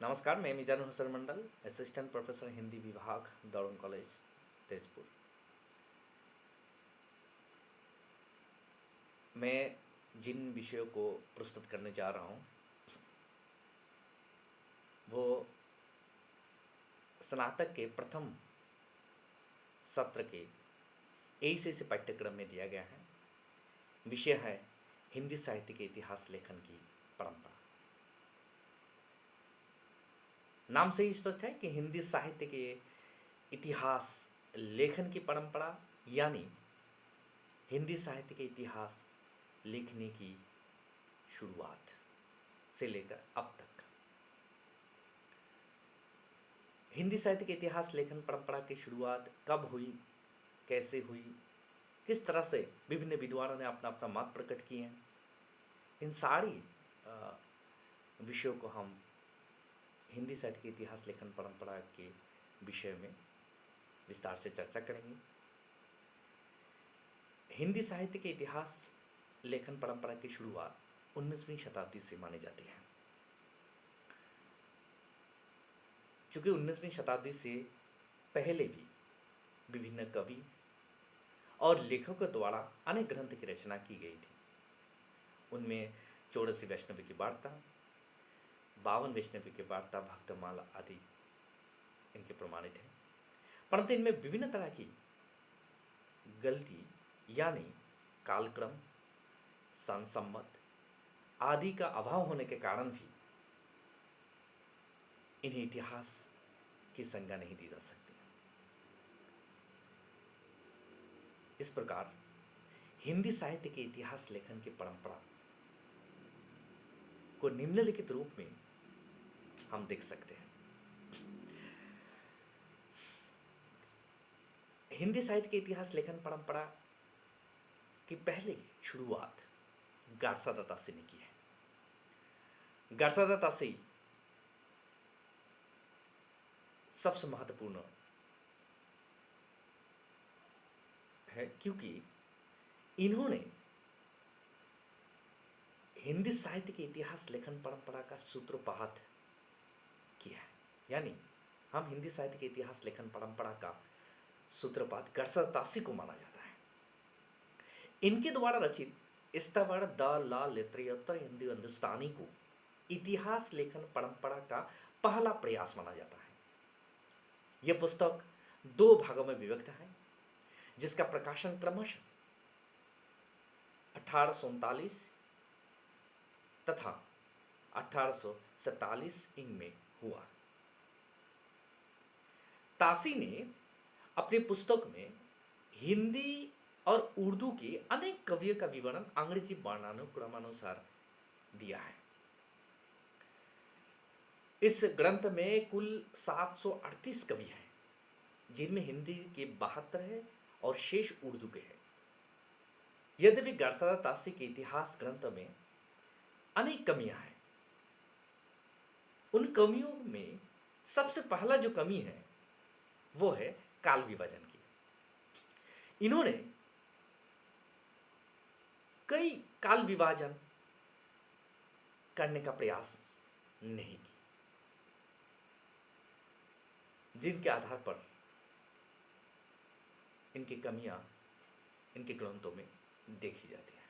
नमस्कार, मैं मिजानुर हसन मंडल, assistant professor Hindi विभाग, दौड़न कॉलेज, तेजपुर। मैं जिन विषयों को प्रस्तुत करने जा रहा हूँ वो स्नातक के प्रथम सत्र के ACC पाठ्यक्रम में दिया गया है। विषय है हिंदी साहित्य के इतिहास लेखन की परंपरा। नाम से ही स्पष्ट है कि हिंदी साहित्य के इतिहास लेखन की परंपरा, यानी हिंदी साहित्य के इतिहास लिखने की शुरुआत से लेकर अब तक हिंदी साहित्य के इतिहास लेखन परंपरा की शुरुआत कब हुई, कैसे हुई, किस तरह से विभिन्न विद्वानों ने अपना अपना मत प्रकट किए हैं, इन सारी विषयों को हम हिंदी साहित्य के इतिहास लेखन परंपरा के विषय में विस्तार से चर्चा करेंगे। हिंदी साहित्य के इतिहास लेखन परंपरा की शुरुआत 19वीं शताब्दी से मानी जाती है। चूँकि 19वीं शताब्दी से पहले भी विभिन्न कवि और लेखकों द्वारा अनेक ग्रंथ की रचना की गई थी। उनमें चौड़सी वैष्णवी की वार्ता, 52 वैष्णवी की वार्ता, भक्तमाला आदि इनके प्रमाणित हैं। परंतु इनमें विभिन्न तरह की गलती यानी कालक्रम, संसम्मत आदि का अभाव होने के कारण भी इन्हें इतिहास की संज्ञा नहीं दी जा सकती। इस प्रकार हिंदी साहित्य के इतिहास लेखन की परंपरा को निम्नलिखित रूप में हम देख सकते हैं। हिंदी साहित्य के इतिहास लेखन परंपरा की पहली शुरुआत गारसा दत्तासी ने की है। गारसा दत्तासी सबसे महत्वपूर्ण है क्योंकि इन्होंने हिंदी साहित्य के इतिहास लेखन परंपरा का सूत्रपात किया है। यानी हम हिंदी साहित्य के इतिहास लेखन परंपरा का सूत्रपात गारसा दत्तासी को माना जाता है। इनके द्वारा रचित स्तवर द ला लेत्रियोत्तर हिंदी हिंदुस्तानी को इतिहास लेखन परंपरा का पहला प्रयास माना जाता है। यह पुस्तक 2 भागों में विभक्त है, जिसका प्रकाशन क्रमशः 1839 तथा 1847 में हुआ। तासी ने अपनी पुस्तक में हिंदी और उर्दू के अनेक कवियों का विवरण अंग्रेजी वर्णानुक्रमानुसार दिया है। इस ग्रंथ में कुल 738 कवि हैं, जिनमें हिंदी के 72 है और शेष उर्दू के हैं। यद्यपि गारसा दत्तासी के इतिहास ग्रंथ में अनेक कमियां हैं। उन कमियों में सबसे पहला जो कमी है वो है काल विभाजन की। इन्होंने कई काल विभाजन करने का प्रयास नहीं किया, जिनके आधार पर इनकी कमियां इनके ग्रंथों में देखी जाती है।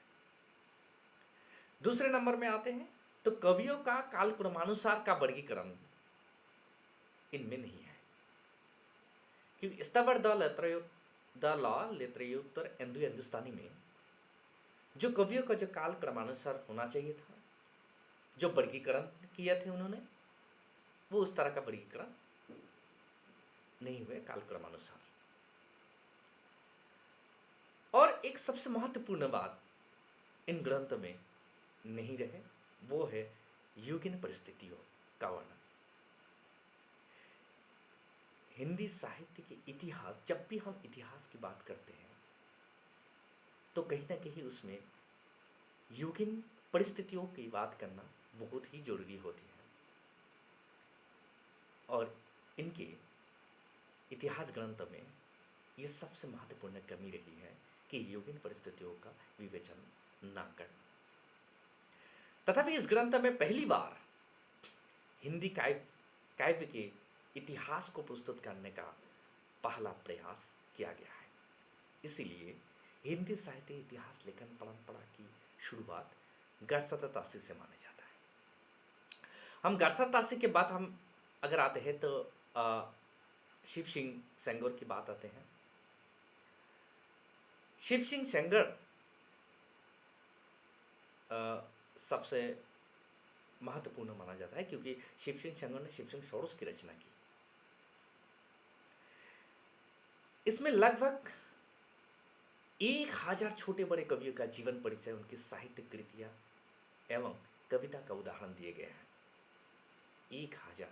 दूसरे नंबर में आते हैं तो कवियों का कालक्रमानुसार का वर्गीकरण इनमें नहीं है, क्योंकि स्तवर द ला लेत्रियोत्तर हिंदू हिंदुस्तानी में जो कवियों का जो काल क्रमानुसार होना चाहिए था, जो वर्गीकरण किया थे उन्होंने, वो उस तरह का वर्गीकरण नहीं हुए काल क्रमानुसार। और एक सबसे महत्वपूर्ण बात इन ग्रंथ में नहीं रहे, वो है युगीन परिस्थितियों का वर्णन। हिंदी साहित्य के इतिहास, जब भी हम इतिहास की बात करते हैं तो कहीं ना कहीं उसमें युगीन परिस्थितियों की बात करना बहुत ही जरूरी होती है। और इनके इतिहास ग्रंथ में यह सबसे महत्वपूर्ण कमी रही है कि युगीन परिस्थितियों का विवेचन न करना। तथापि इस ग्रंथ में पहली बार हिंदी काव्य काव्य के इतिहास को प्रस्तुत करने का पहला प्रयास किया गया है। इसीलिए हिंदी साहित्य इतिहास लेखन परंपरा की शुरुआत गरसत तासी से माना जाता है। हम गरसत तासी के बाद हम अगर आते हैं तो शिव सिंह सेंगर की बात आते हैं। शिव सिंह सेंगर सबसे महत्वपूर्ण माना जाता है क्योंकि शिव सिंह सेंगर ने शिव सिंह षोडश की रचना की। इसमें लगभग 1000 छोटे बड़े कवियों का जीवन परिचय, उनकी साहित्यिक कृतियां एवं कविता का उदाहरण दिए गए हैं। 1000।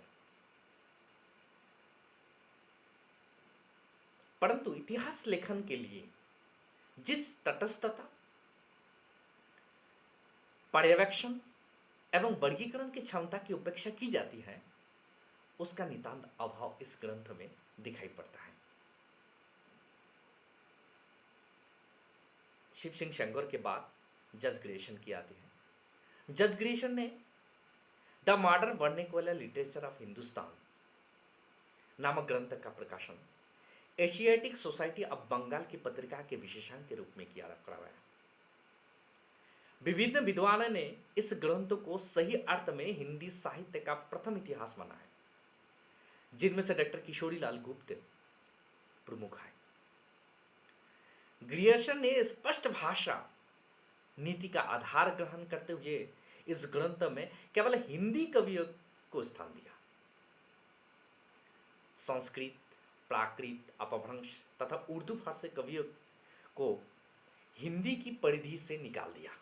परंतु इतिहास लेखन के लिए जिस तटस्थता, पर्यवेक्षण एवं वर्गीकरण की क्षमता की उपेक्षा की जाती है, उसका नितांत अभाव इस ग्रंथ में दिखाई पड़ता है। शिव सिंह सेंगर के बाद जज ग्रेशन की आती है। जज ग्रेशन ने the modern vernacular literature of Hindustan नामक ग्रंथ का प्रकाशन एशियाटिक सोसाइटी ऑफ बंगाल की पत्रिका के विशेषांक के रूप में किया करवाया। विभिन्न विद्वानों ने इस ग्रंथ को सही अर्थ में हिंदी साहित्य का प्रथम इतिहास माना है, जिनमें से डॉक्टर किशोरी लाल गुप्त प्रमुख है। ग्रियर्सन ने स्पष्ट भाषा नीति का आधार ग्रहण करते हुए इस ग्रंथ में केवल हिंदी कवियों को स्थान दिया। संस्कृत, प्राकृत, अपभ्रंश तथा उर्दू भाषा कवियों को हिंदी की परिधि से निकाल दिया।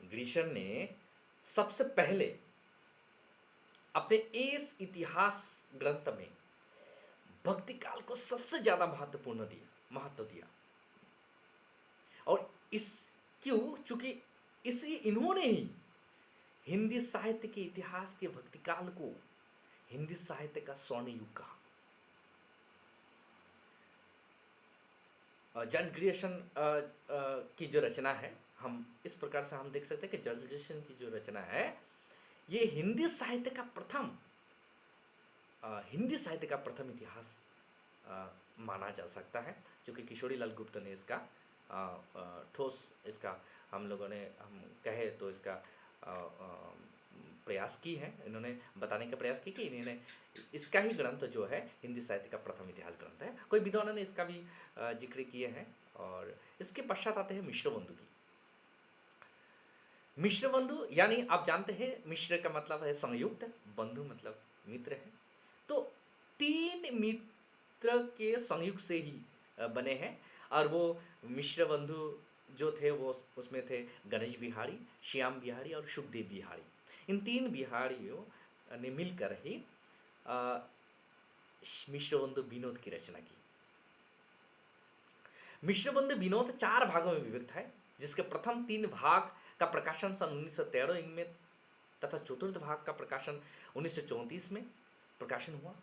ग्रियर्सन ने सबसे पहले अपने इस इतिहास ग्रंथ में भक्ति काल को सबसे ज्यादा महत्व दिया। और इस क्यों? चूंकि इन्होंने ही हिंदी साहित्य के इतिहास के भक्ति काल को हिंदी साहित्य का स्वर्ण युग कहा। जॉर्ज ग्रियर्सन की जो रचना है, हम इस प्रकार से हम देख सकते हैं कि जॉर्ज ग्रियर्सन की जो रचना है, ये हिंदी साहित्य का प्रथम इतिहास माना जा सकता है, जो कि किशोरी लाल गुप्त ने इसका ठोस इसका हम कहे तो इसका प्रयास की है। इन्होंने बताने का प्रयास की कि इन्होंने इसका ही ग्रंथ जो है हिंदी साहित्य का प्रथम इतिहास ग्रंथ है। कोई विद्वानों ने इसका भी जिक्र किए हैं। और इसके पश्चात आते हैं मिश्र बंधु की। मिश्र बंधु यानी आप जानते हैं, मिश्र का मतलब है संयुक्त, बंधु मतलब मित्र है। तो 3 मित्र के संयुक्त से ही बने हैं। और वो मिश्र बंधु जो थे वो उसमें थे गणेश बिहारी, श्याम बिहारी और सुखदेव बिहारी। इन 3 बिहारियों ने मिलकर ही मिश्र बंधु विनोद की रचना की। मिश्र बंधु विनोद 4 भागों में विभक्त है, जिसके प्रथम 3 भाग का प्रकाशन सन 1913 में तथा चतुर्थ भाग का प्रकाशन 1934 में प्रकाशन हुआ।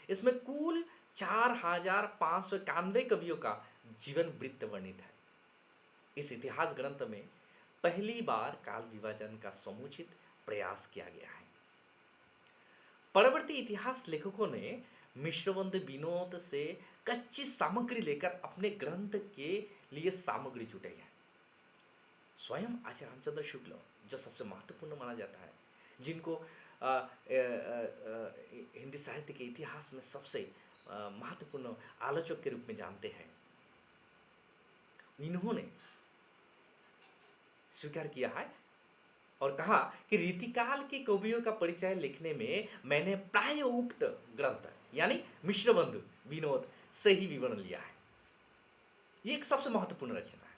इसमें कुल 4591 कवियों का जीवन वृत्त वर्णित है। इस इतिहास ग्रंथ में पहली बार काल विभाजन का समुचित प्रयास किया गया है। परवर्ती इतिहास लेखकों ने मिश्रबंधु विनोद से कच्ची सामग्री लेकर अपने ग्रंथ के लिए सामग्री जुटाई है। स्वयं आचार्य रामचंद्र शुक्ल, जो सबसे महत्वपूर्ण माना जाता है, जिनको हिंदी साहित्य के इतिहास में सबसे महत्वपूर्ण आलोचक के रूप में जानते हैं, इन्होंने स्वीकार किया है और कहा कि रीतिकाल के कवियों का परिचय लिखने में मैंने प्राय उक्त ग्रंथ यानी मिश्रबंधु विनोद से ही विवरण लिया है। ये एक सबसे महत्वपूर्ण रचना है।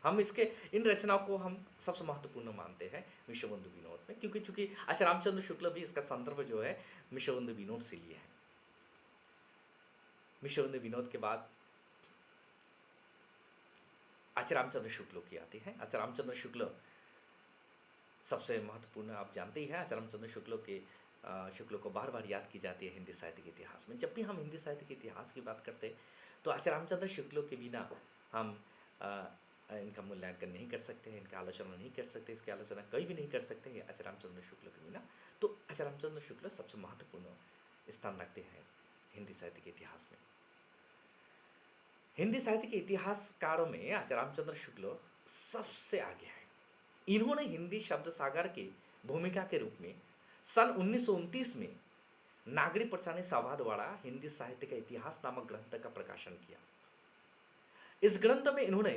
हम इन रचनाओं को हम सबसे महत्वपूर्ण मानते हैं मिश्रबंधु विनोद में, क्योंकि चूंकि आचार्य रामचंद्र शुक्ल भी इसका संदर्भ जो है मिश्रबंधु विनोद से लिया है। मिश्रबंधु विनोद के बाद आचार्य रामचंद्र शुक्ल की आती है। आचार्य रामचंद्र शुक्ल सबसे महत्वपूर्ण, आप जानते ही हैं, आचार्य रामचंद्र शुक्ल को बार बार याद की जाती है हिंदी साहित्य के इतिहास में। जब भी हम हिंदी साहित्य के इतिहास की बात करते हैं तो आचार्य रामचंद्र शुक्ल के बिना हम इनका मूल्यांकन नहीं कर सकते हैं, इनका आलोचना नहीं कर सकते, इसकी आलोचना कभी भी नहीं कर सकते हैं आचार्य रामचंद्र शुक्ल के बिना। तो आचार्य रामचंद्र शुक्ल सबसे महत्वपूर्ण स्थान रखते हैं हिंदी साहित्य के इतिहास में। हिंदी साहित्य के इतिहासकारों में आचार्य रामचंद्र शुक्ल सबसे आगे हैं। इन्होंने हिंदी शब्द सागर की भूमिका के रूप में सन 1929 में नागरी प्रसानी सभा द्वारा हिंदी साहित्य का इतिहास नामक ग्रंथ का प्रकाशन किया। इस ग्रंथ में इन्होंने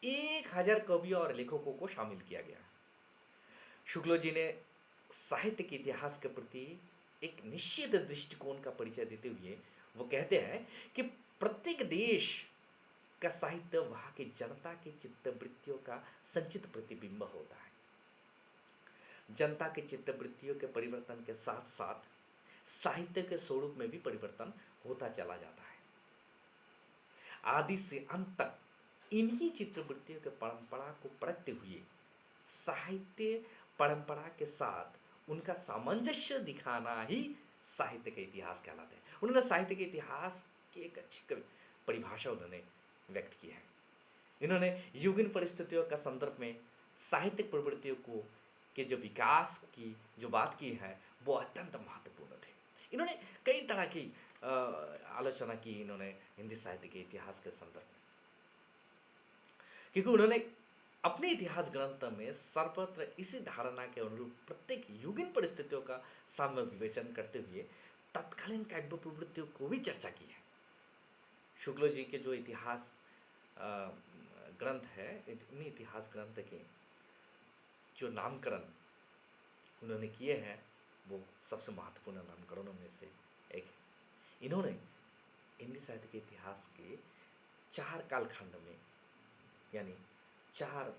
1000 कवियों और लेखकों को शामिल किया गया। शुक्ल जी ने साहित्य के इतिहास के प्रति एक निश्चित दृष्टिकोण का परिचय देते हुए वो कहते हैं कि प्रत्येक देश का साहित्य वहां की जनता की चित्तवृत्तियों का संचित प्रतिबिंब होता है। जनता के चित्तवृत्तियों के परिवर्तन के साथ साथ साहित्य के स्वरूप में भी परिवर्तन होता चला जाता है। आदि से अंत तक इन्हीं चित्तवृत्तियों के परंपरा को परखते हुए साहित्य परंपरा के साथ उनका सामंजस्य दिखाना ही साहित्य का इतिहास कहलाता है। उन्होंने साहित्य के इतिहास की एक अच्छी परिभाषा उन्होंने व्यक्त की है। इन्होंने युगीन परिस्थितियों का संदर्भ में साहित्यिक प्रवृत्तियों को के जो विकास की जो बात की है वो अत्यंत महत्वपूर्ण थे। इन्होंने कई तरह की आलोचना की इन्होंने हिंदी साहित्य के इतिहास के संदर्भ में, क्योंकि उन्होंने अपने इतिहास ग्रंथ में सर्वत्र इसी धारणा के अनुरूप प्रत्येक युगीन परिस्थितियों का साम्य विवेचन करते हुए तत्कालीन काव्य प्रवृत्तियों को भी चर्चा की है। शुक्ल जी के जो इतिहास ग्रंथ है, इन्हीं इतिहास ग्रंथ के जो नामकरण उन्होंने किए हैं वो सबसे महत्वपूर्ण नामकरणों में से एक है। इन्होंने हिंदी साहित्य के इतिहास के 4 कालखंड में यानी 4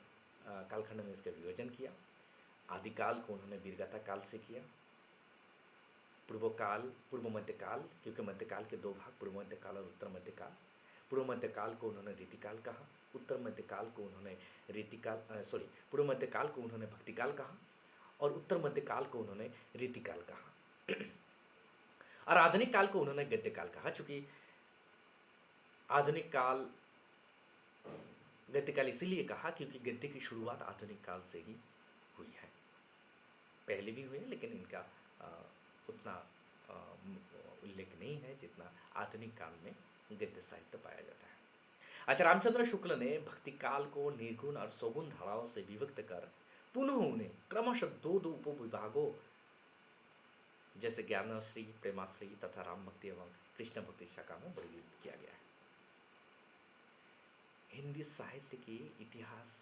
कालखंड में इसका विभाजन किया। आदिकाल को उन्होंने वीरगाथा काल से किया, पूर्व काल, पूर्व मध्यकाल, क्योंकि मध्यकाल के 2 भाग पूर्व मध्यकाल और उत्तर मध्यकाल। पूर्व मध्यकाल को उन्होंने रीतिकाल कहा, उत्तर मध्यकाल को उन्होंने पूर्व मध्यकाल को उन्होंने भक्तिकाल कहा और उत्तर मध्यकाल को उन्होंने रीतिकाल कहा और आधुनिक काल को उन्होंने गद्यकाल कहा। चूंकि आधुनिक काल गद्यकाल इसीलिए कहा क्योंकि गद्य की शुरुआत आधुनिक काल से ही हुई है। पहले भी हुए लेकिन इनका उतना उल्लेख नहीं है जितना आधुनिक काल में गद्य साहित्य पाया जाता है। आचार्य रामचंद्र शुक्ल ने भक्ति काल को निर्गुण और सगुण धाराओं से विभक्त कर पुनः उन्हें क्रमशः 2 उपविभागों जैसे ज्ञानश्री, प्रेमाश्री तथा राम भक्ति एवं कृष्ण भक्ति शाखा में वर्गीकृत किया गया है। हिंदी साहित्य के इतिहास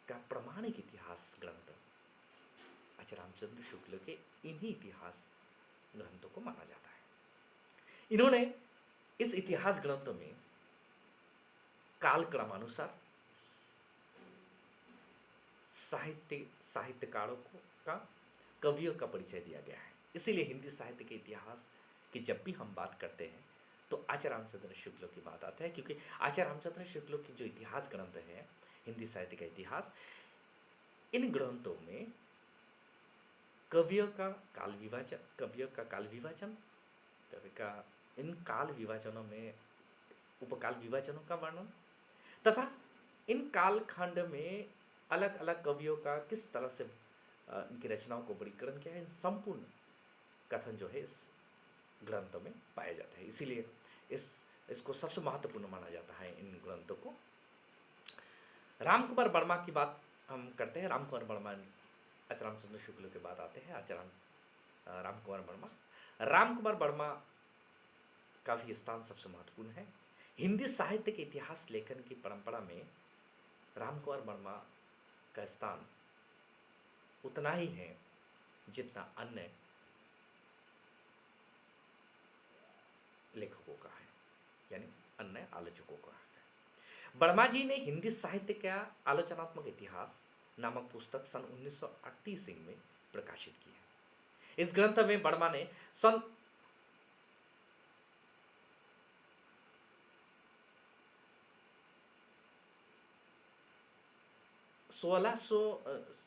का प्रमाणिक इतिहास ग्रंथ आचार्य रामचंद्र शुक्ल के इन्हीं इतिहास ग्रंथों को माना जाता है। इन्होंने इस इतिहास ग्रंथ में काल क्रमानुसार साहित्यकारों का कवियों का परिचय दिया गया है। इसीलिए हिंदी साहित्य के इतिहास की जब भी हम बात करते हैं तो आचार्य रामचंद्र शुक्ल की बात आता है, क्योंकि आचार्य रामचंद्र शुक्ल की जो इतिहास ग्रंथ है हिंदी साहित्य का इतिहास, इन ग्रंथों में कवियों का काल विभाजन, इन काल विभाजनों में उपकाल विभाजनों का वर्णन तथा इन कालखंड में अलग अलग कवियों का किस तरह से इनकी रचनाओं को वर्गीकरण किया है, संपूर्ण कथन जो है इस ग्रंथों में पाया जाता है। इसीलिए इसको सबसे महत्वपूर्ण माना जाता है इन ग्रंथों को। राम कुमार वर्मा की बात हम करते हैं। राम कुमार वर्मा आचार्य रामचंद्र शुक्ल के बाद आते हैं आचार्य राम कुमार वर्मा। राम कुमार वर्मा का भी स्थान सबसे महत्वपूर्ण है। हिंदी साहित्य के इतिहास लेखन की परंपरा में राम कुमार वर्मा का स्थान उतना ही है जितना अन्य लेखकों का है, यानी अन्य आलोचकों का है। वर्मा जी ने हिंदी साहित्य का आलोचनात्मक इतिहास नामक पुस्तक सन 1938 में प्रकाशित की है। इस ग्रंथ में वर्मा ने सन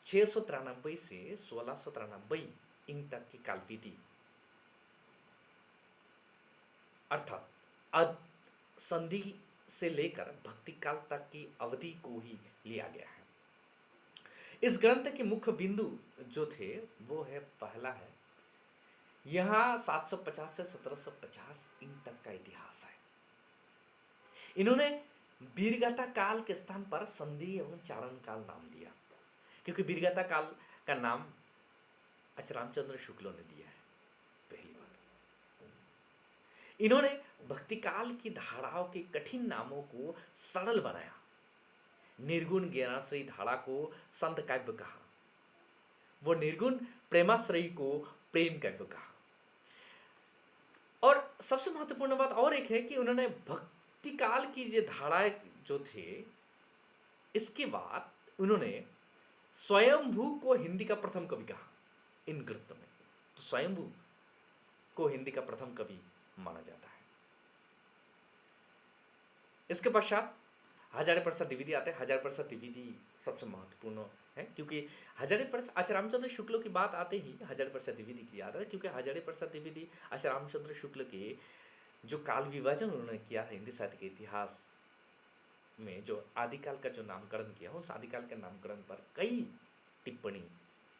693 से 1693 इन तक की कालपीति अर्थात संधि से लेकर भक्ति काल तक की अवधि को ही लिया गया है। इस ग्रंथ के मुख्य बिंदु जो थे वो है, पहला है यहाँ 750 से 1750 इन तक का इतिहास है। इन्होंने वीरगाथा काल के स्थान पर संधि एवं चारण काल नाम दिया, क्योंकि वीरगाथा काल का नाम अचरामचंद्र शुक्ल ने दिया है पहली बार। इन्होंने भक्ति काल की धाराओं के कठिन नामों को सरल बनाया। निर्गुण ज्ञानाश्रयी धारा को संत काव्य कहा, वो निर्गुण प्रेमाश्रयी को प्रेम काव्य कहा। और सबसे महत्वपूर्ण बात और एक है कि उन्होंने भक्ति काल की ये धाराएं जो थे, इसके बाद उन्होंने स्वयंभू को हिंदी का प्रथम कवि कहा इन ग्रंथ में। तो स्वयंभू को हिंदी का प्रथम कवि माना जाता है। इसके पश्चात हजारे प्रसाद द्विवेदी आते हैं। हजारे प्रसाद द्विवेदी सबसे महत्वपूर्ण है, क्योंकि हजारे प्रसाद आचार्यरामचंद्र शुक्ल की बात आते ही हजारे प्रसाद द्विवेदी की याद है, क्योंकि हजारे प्रसाद द्विवेदी आचार्यरामचंद्र शुक्ल के जो काल विभाजन उन्होंने किया है हिंदी साहित्य के इतिहास में, जो आदिकाल का जो नामकरण किया, उस आदिकाल के नामकरण पर कई टिप्पणी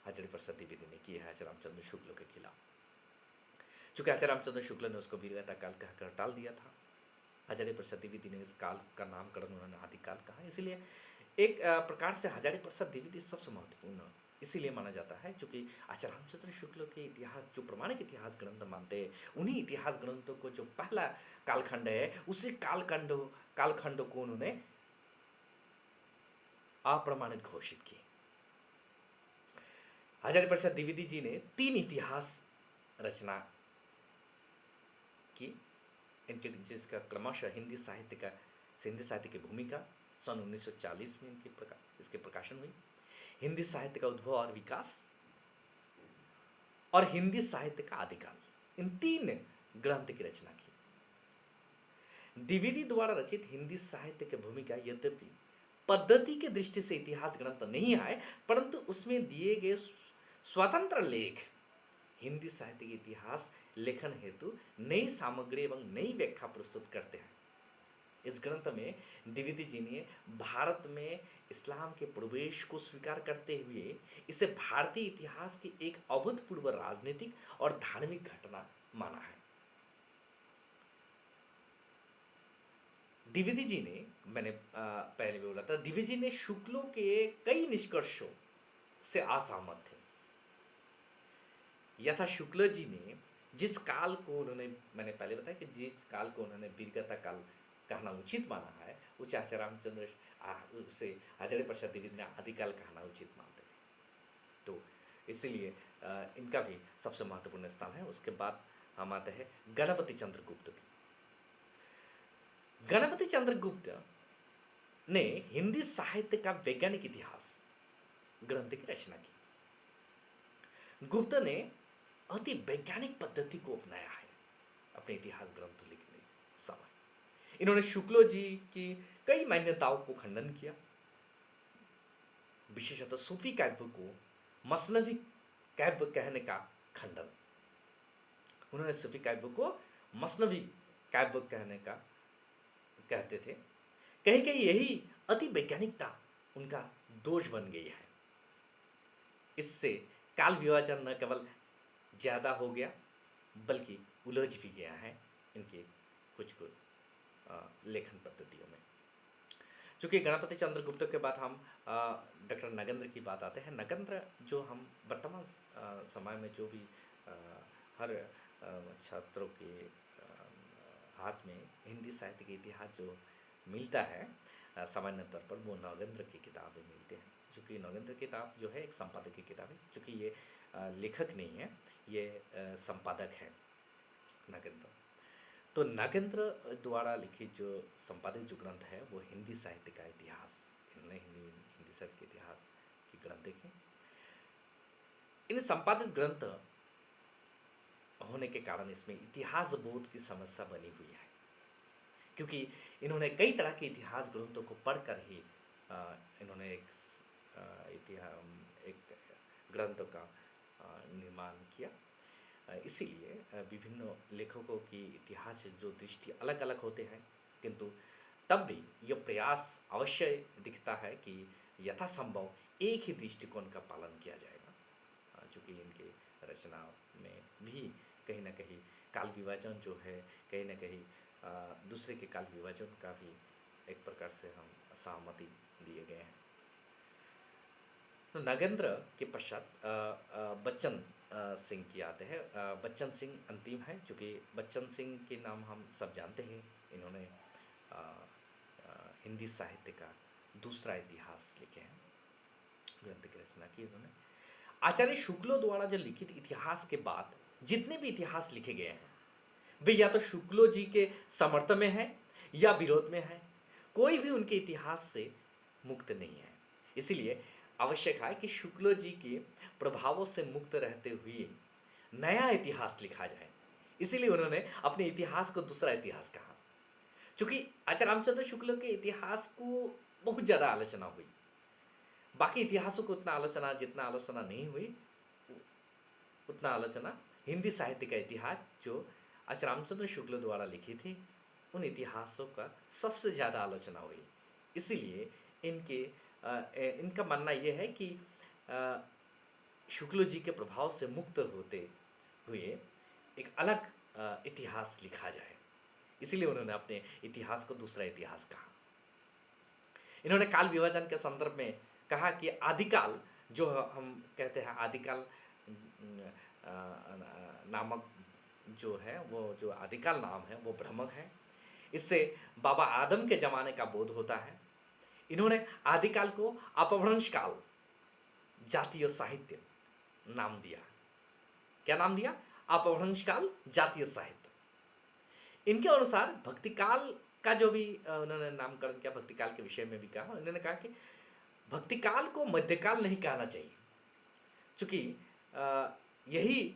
हजारे प्रसाद द्विवेदी ने की है आचार्यरामचंद्र शुक्ल के खिलाफ। चूंकि आचार्यरामचंद्र शुक्ल ने उसको वीरगाथा काल कहकर टाल दिया था, हजारे प्रसाद द्विवेदी ने इस काल का नामकरण उन्होंने आदिकाल कहा। इसलिए एक प्रकार से हजारे प्रसाद द्विवेदी सबसे महत्वपूर्ण इसीलिए माना जाता है, क्योंकि आचार्यरामचंद्र शुक्ल के इतिहास जो प्रमाणिक इतिहास ग्रंथ मानते हैं, उन्हीं इतिहास ग्रंथों को जो पहला कालखंड है, उसी कालखंड को उन्होंने अप्रमाणित घोषित किए। हजारे प्रसाद द्विवेदी जी ने 3 इतिहास रचना की, इनके जिसका क्रमशः हिंदी साहित्य की भूमिका सन 1940 में इसके प्रकाशन हुई, हिंदी साहित्य का उद्भव और विकास, और हिंदी साहित्य का आदिकाल, इन 3 ग्रंथ की रचना की। द्विवेदी द्वारा रचित हिंदी साहित्य की भूमिका यद्यपि पद्धति के दृष्टि से इतिहास ग्रंथ नहीं है, परंतु उसमें दिए गए स्वतंत्र लेख हिंदी साहित्य के इतिहास लेखन हेतु नई सामग्री एवं नई व्याख्या प्रस्तुत करते हैं। इस ग्रंथ में द्विवेदी जी ने भारत में इस्लाम के प्रवेश को स्वीकार करते हुए इसे भारतीय इतिहास की एक अभूतपूर्व राजनीतिक और धार्मिक घटना माना है। द्विवेदी जी ने, मैंने पहले भी बोला था, द्विवेदी जी ने शुक्लों के कई निष्कर्षों से असहमत थे। यथा शुक्ल जी ने जिस काल को उन्होंने, मैंने पहले बताया कि जिस काल को उन्होंने वीरगाथा काल कहना उचित माना है, उसे आचार्यरामचंद्र से हजारे प्रसाद द्विवेदी ने आदिकाल कहना उचित मानते थे। तो इसीलिए इनका भी सबसे महत्वपूर्ण स्थान है। उसके बाद हम आते हैं गणपति चंद्रगुप्त की। गणपति चंद्रगुप्त ने हिंदी साहित्य का वैज्ञानिक इतिहास ग्रंथ की रचना की। गुप्त ने अति वैज्ञानिक पद्धति को अपनाया है अपने इतिहास ग्रंथ लिखने समय। इन्होंने शुक्ल जी की कई मान्यताओं को खंडन किया, विशेषतः सूफी काव्य को मसनवी काव्य कहने का खंडन। उन्होंने सूफी काव्य को मसनवी काव्य कहते थे। कहीं कहीं यही अति वैज्ञानिकता उनका दोष बन गई है। इससे काल विभाजन न केवल ज्यादा हो गया बल्कि उलझ भी गया है इनके कुछ लेखन पद्धतियों में। चूंकि गणपति चंद्रगुप्त के बाद हम डॉक्टर नगेंद्र की बात आते हैं। नगेंद्र जो हम वर्तमान समय में जो भी हर छात्रों के हाथ में हिंदी साहित्य के इतिहास जो मिलता है सामान्य तौर पर, वो नगेंद्र की किताबें मिलते हैं। चूँकि नगेंद्र की किताब जो है एक संपादक की किताब है, चूँकि ये लेखक नहीं है, ये संपादक है नगेंद्र। तो नगेंद्र द्वारा लिखित जो संपादित जो ग्रंथ है वो हिंदी साहित्य का इतिहास, इन्होंने हिंदी साहित्य के इतिहास की ग्रंथ देखे। इन संपादित ग्रंथ होने के कारण इसमें इतिहास बोध की समस्या बनी हुई है, क्योंकि इन्होंने कई तरह के इतिहास ग्रंथों को पढ़कर ही इन्होंने एक ग्रंथ का निर्माण किया। इसीलिए विभिन्न लेखकों की इतिहास जो दृष्टि अलग अलग होते हैं, किंतु तब भी यह प्रयास अवश्य दिखता है कि यथासंभव एक ही दृष्टिकोण का पालन किया जाएगा। चूँकि इनके रचना में भी कहीं न कहीं काल विभाजन जो है, कहीं न कहीं दूसरे के काल विभाजन का भी एक प्रकार से हम सहमति दिए गए हैं। तो नगेंद्र के पश्चात बच्चन सिंह की आते हैं। बच्चन सिंह अंतिम है, चूँकि बच्चन सिंह के नाम हम सब जानते हैं। इन्होंने अ, हिंदी साहित्य का दूसरा इतिहास लिखे हैं, ग्रंथ की रचना की इन्होंने। आचार्य शुक्लों द्वारा जो लिखित इतिहास के बाद जितने भी इतिहास लिखे गए हैं, वे या तो शुक्लों जी के समर्थन में है या विरोध में है। कोई भी उनके इतिहास से मुक्त नहीं है। इसीलिए आवश्यक है कि शुक्लों जी के प्रभावों से मुक्त रहते हुए नया इतिहास लिखा जाए। इसीलिए उन्होंने अपने इतिहास को दूसरा इतिहास कहा। चूंकि आचार्य रामचंद्र शुक्ल के इतिहास को बहुत ज़्यादा आलोचना हुई, बाकी इतिहासों को उतना आलोचना जितना आलोचना नहीं हुई, उतना आलोचना हिंदी साहित्य का इतिहास जो आचार्य रामचंद्र शुक्ल द्वारा लिखी थी, उन इतिहासों का सबसे ज़्यादा आलोचना हुई। इसीलिए इनका मानना यह है कि शुक्ल जी के प्रभाव से मुक्त होते हुए एक अलग इतिहास लिखा जाए। इसीलिए उन्होंने अपने इतिहास को दूसरा इतिहास कहा। इन्होंने काल विभाजन के संदर्भ में कहा कि आदिकाल जो हम कहते हैं, आदिकाल नामक जो है, वो जो आदिकाल नाम है वो भ्रमक है। इससे बाबा आदम के ज़माने का बोध होता है। इन्होंने आदिकाल को अपभ्रंश काल जातीय साहित्य नाम दिया। क्या नाम दिया? अपभ्रंश काल जातीय साहित्य। इनके अनुसार भक्तिकाल का जो भी उन्होंने नामकरण किया, भक्तिकाल के विषय में भी कहा। उन्होंने कहा कि भक्तिकाल को मध्यकाल नहीं कहना चाहिए, क्योंकि यही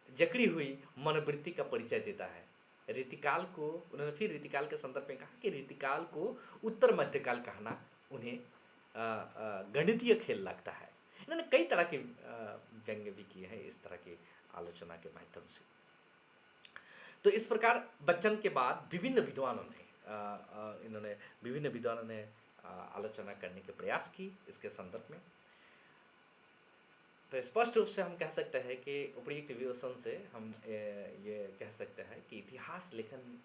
जकड़ी हुई मनोवृत्ति का परिचय देता है। रीतिकाल को उन्होंने फिर रीतिकाल के संदर्भ में कहा कि रीतिकाल को उत्तर मध्यकाल कहना उन्हें गणितीय खेल लगता है। इन्होंने कई तरह के व्यंग्य भी किए हैं इस तरह की आलोचना के माध्यम से। तो इस प्रकार बच्चन के बाद विभिन्न विद्वानों ने आलोचना करने के प्रयास की इसके संदर्भ में। तो स्पष्ट रूप से हम कह सकते हैं कि उपयुक्त विवेचन से हम ये कह सकते हैं कि इतिहास लेखन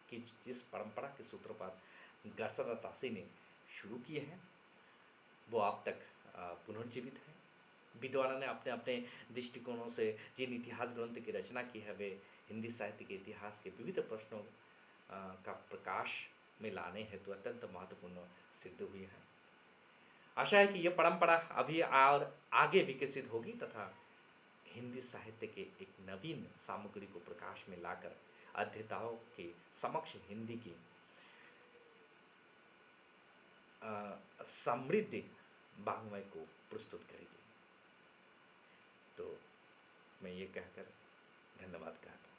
की जिस परंपरा के सूत्रपात गसरत तासी ने शुरू किए हैं, वो अब तक पुनर्जीवित है। विद्वानों ने अपने अपने दृष्टिकोणों से जिन इतिहास ग्रंथ की रचना की है, वे हिंदी साहित्य के इतिहास के विविध प्रश्नों का प्रकाश में लाने हेतु अत्यंत महत्वपूर्ण सिद्ध हुई है। आशा है कि यह परंपरा अभी और आगे विकसित होगी तथा हिंदी साहित्य के एक नवीन सामग्री को प्रकाश में लाकर अध्येताओं के समक्ष हिंदी की समृद्ध वाङ्मय को प्रस्तुत करेगी। तो मैं ये कहकर धन्यवाद कहता हूँ।